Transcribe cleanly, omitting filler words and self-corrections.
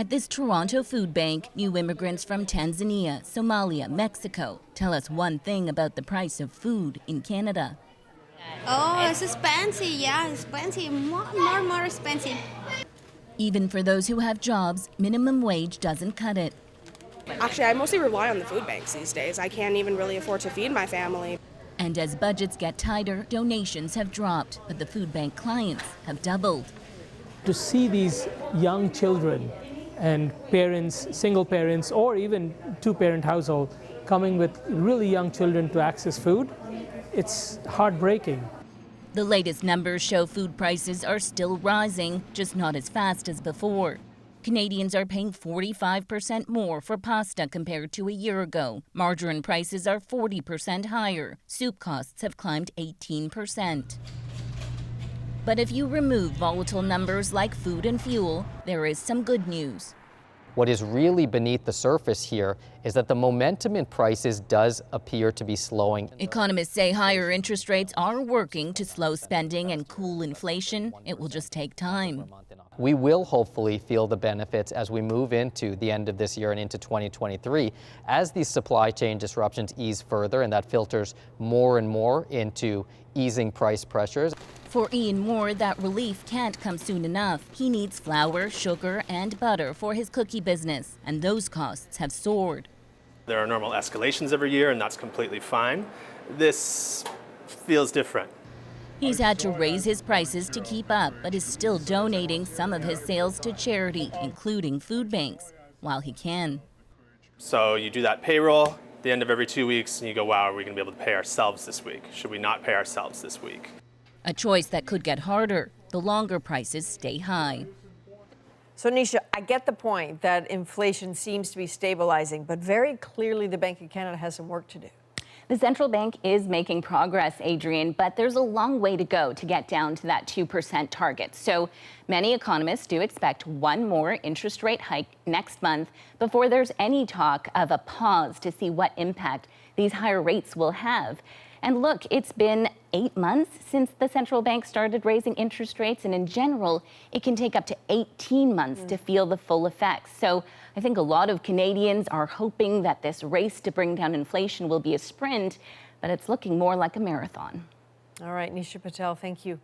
At this Toronto food bank, new immigrants from Tanzania, Somalia, Mexico tell us one thing about the price of food in Canada. Oh, it's expensive. Yeah, it's expensive. More expensive. Even for those who have jobs, minimum wage doesn't cut it. Actually, I mostly rely on the food banks these days. I can't even really afford to feed my family. And as budgets get tighter, donations have dropped, but the food bank clients have doubled. To see these young children and parents, single parents, or even two-parent household coming with really young children to access food, it's heartbreaking. The latest numbers show food prices are still rising, just not as fast as before. Canadians are paying 45% more for pasta compared to a year ago. Margarine prices are 40% higher. Soup costs have climbed 18%. But if you remove volatile numbers like food and fuel, there is some good news. What is really beneath the surface here is that the momentum in prices does appear to be slowing. Economists say higher interest rates are working to slow spending and cool inflation. It will just take time. We will hopefully feel the benefits as we move into the end of this year and into 2023 as these supply chain disruptions ease further, and that filters more and more into easing price pressures. For Ian Moore, that relief can't come soon enough. He needs flour, sugar, and butter for his cookie business, and those costs have soared. There are normal escalations every year, and that's completely fine. This feels different. He's had to raise his prices to keep up, but is still donating some of his sales to charity, including food banks, while he can. So you do that payroll at the end of every 2 weeks, and you go, wow, are we going to be able to pay ourselves this week? Should we not pay ourselves this week? A choice that could get harder the longer prices stay high. So, Nisha, I get the point that inflation seems to be stabilizing, but very clearly the Bank of Canada has some work to do. The central bank is making progress, Adrienne, but there's a long way to go to get down to that 2% target. So many economists do expect one more interest rate hike next month before there's any talk of a pause to see what impact these higher rates will have. And look, it's been 8 months since the central bank started raising interest rates, and in general, it can take up to 18 months to feel the full effects. So I think a lot of Canadians are hoping that this race to bring down inflation will be a sprint, but it's looking more like a marathon. All right, Nisha Patel, thank you.